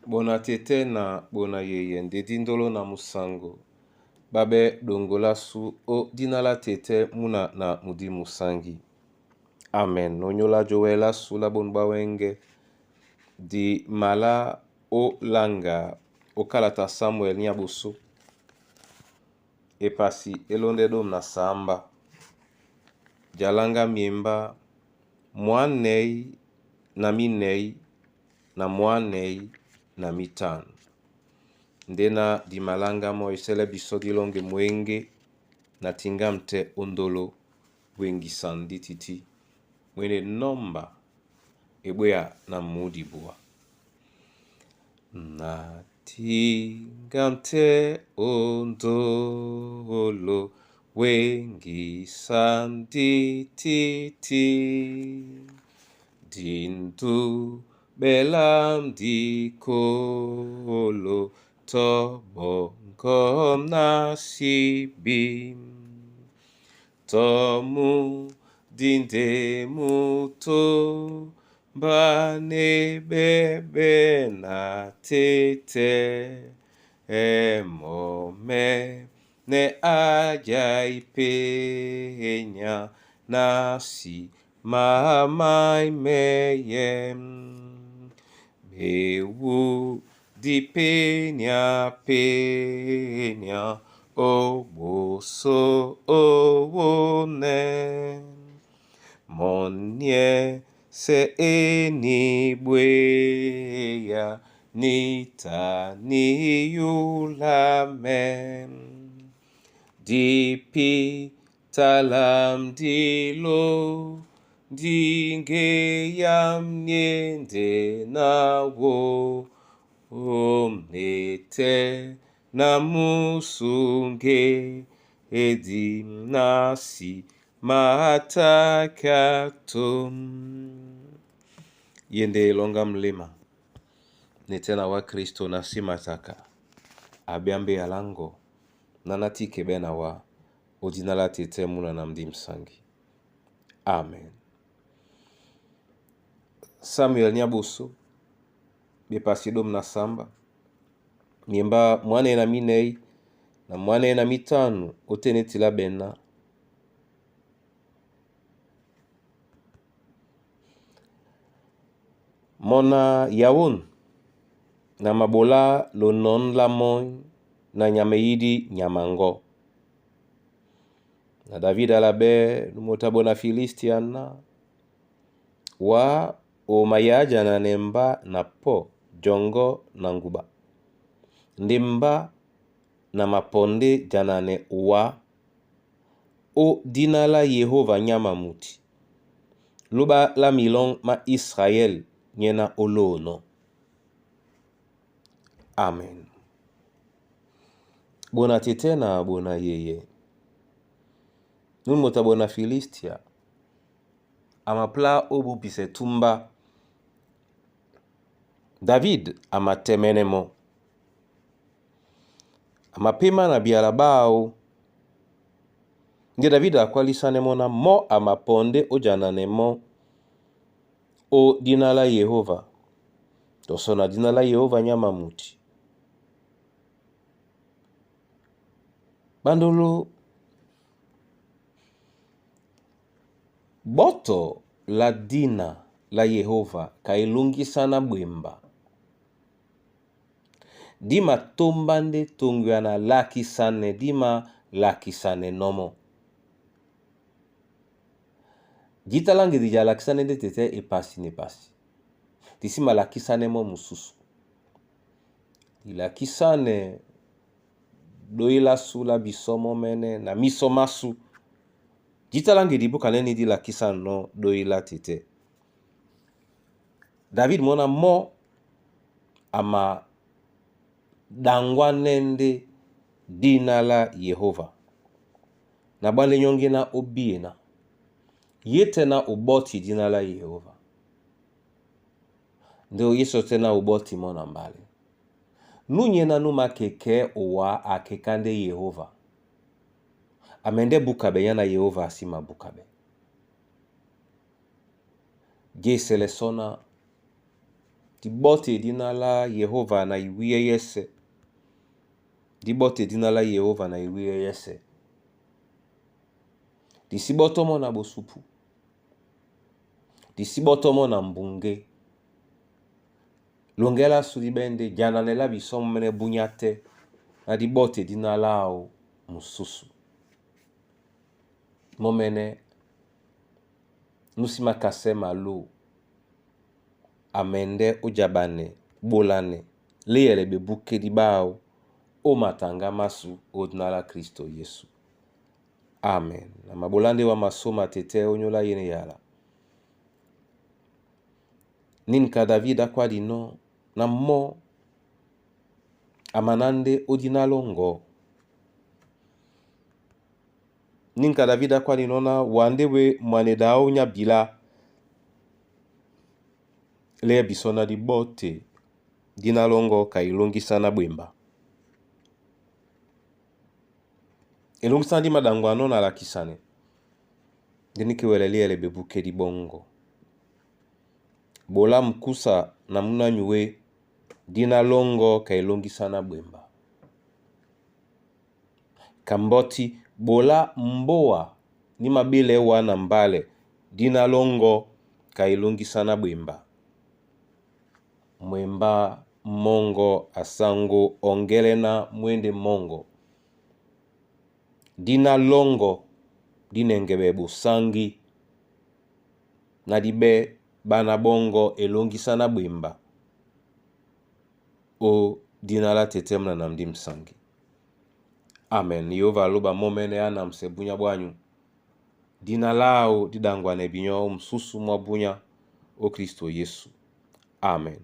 Bona tete na bona yeye ndedi ndolo na musango. Babe dongola su o dinala tete muna na mudi musangi. Amen. Nonyola joela su la bonba wenge. Di mala o langa o kalata Samuel nyabusu. E pasi elonde dom na samba. Jalanga miemba mwanei na minei na mwanei na mitano. Ndena di malanga mo isele bisodi longe mwenge na tingamte ondolo wengi sandi titi. Mwene nomba ebwea na mudi bua. Na tingamte ondolo wengi sandi titi. Dintu belam dikolo tobo kom nasibim. Tomu dinde muto bane bebe na tete. Emome ne ajai penya nasi mamai meyem. Mewu di penya oboso owone. Monye se enibweya nita niyulamen. Dipi talam dilo dinge yam nyende na wo omnete na musunge edi nasi matakatum. Yende longa mlima netena wa Kristo nasi mataka abiambe alango nanati kebena wa odinala tete muna na mdi msangi. Amen. Samuel nyabusu bepasi dom na samba miemba mwane na minei na mwane na mitanu otenetila bena. Mona yawon na mabola lonon lamoy na nyameidi nyamango. Na David alabe numotabona Filistiana wa o mayaja na nemba na po jongo na nguba. Ndemba na maponde janane wa o dinala Yehova nyama muti. Luba la milong ma Israel nyena olono. Amen. Bona tete na bona yeye. Numota bona Filistia. Amapla obu pise tumba. David amatemenemo. Amapema na bialabao. Nge David akwalisanemo na mo amaponde ojananemo o dinala Yehova. Tosona dinala Yehova nyama muti. Bandolo boto la dina la Yehova kailungi sana bwemba. Dima tombande tongwana laki sane dima laki sane nomo. Jita langi dija laki sane de tete e pasi ne pasi. Disima laki sane mo mususu. Di laki sane doila sula bisomo mene na misomasu. Jita langi dibu kaneni di laki sane no doila tete. David mona mo ama dangwanende dinala Yehova. Na bale nyonge na obiena. Yete na uboti dinala Yehova. Ndeo yeso tena uboti mona mbale. Nunye na numa keke owa akekande Yehova. Amende bukabe yana Yehova asima bukabe. Je selesona di bote dina la Yehova na iwie yese. Di bote dina la Yehova na iwie yese. Di sibotomo na bosupu. Di sibotomo na mbunge. Longela suri bende jananela bisomene bunyate na di bote dina lao mususu. Momene nusima kase malo amende ujabane bolane leyele bebuke di bao o matanga masu odnala Kristo Yesu. Amen. Na mabolande wa masoma tete onyola yene yala. Ninka David akwa dino na mo amanande odinalongo. Ninka David akwa dino na wandewe mwanedao nya bila le bisona di bote dinalongo ka ilongisa na bwemba. Ilongisa di madangwa no na lakisane. Denike welele bebuke di bongo. Bola mkusa na muna nyue dinalongo ka ilongisa na bwemba. Kamboti bola mboa ni mabile wana mbale dinalongo ka ilongisa na bwemba. Mwemba mongo asango ongelena mwende mongo. Dina longo dinengebe busangi na dibe bana bongo elongisa na bwemba. O dinala tetemna na mdi msangi. Amen. Yehova aloba momene ana msebunya bwanyu. Dinalao didangwa nebinyo msusu mwabunya o Kristo Yesu. Amen.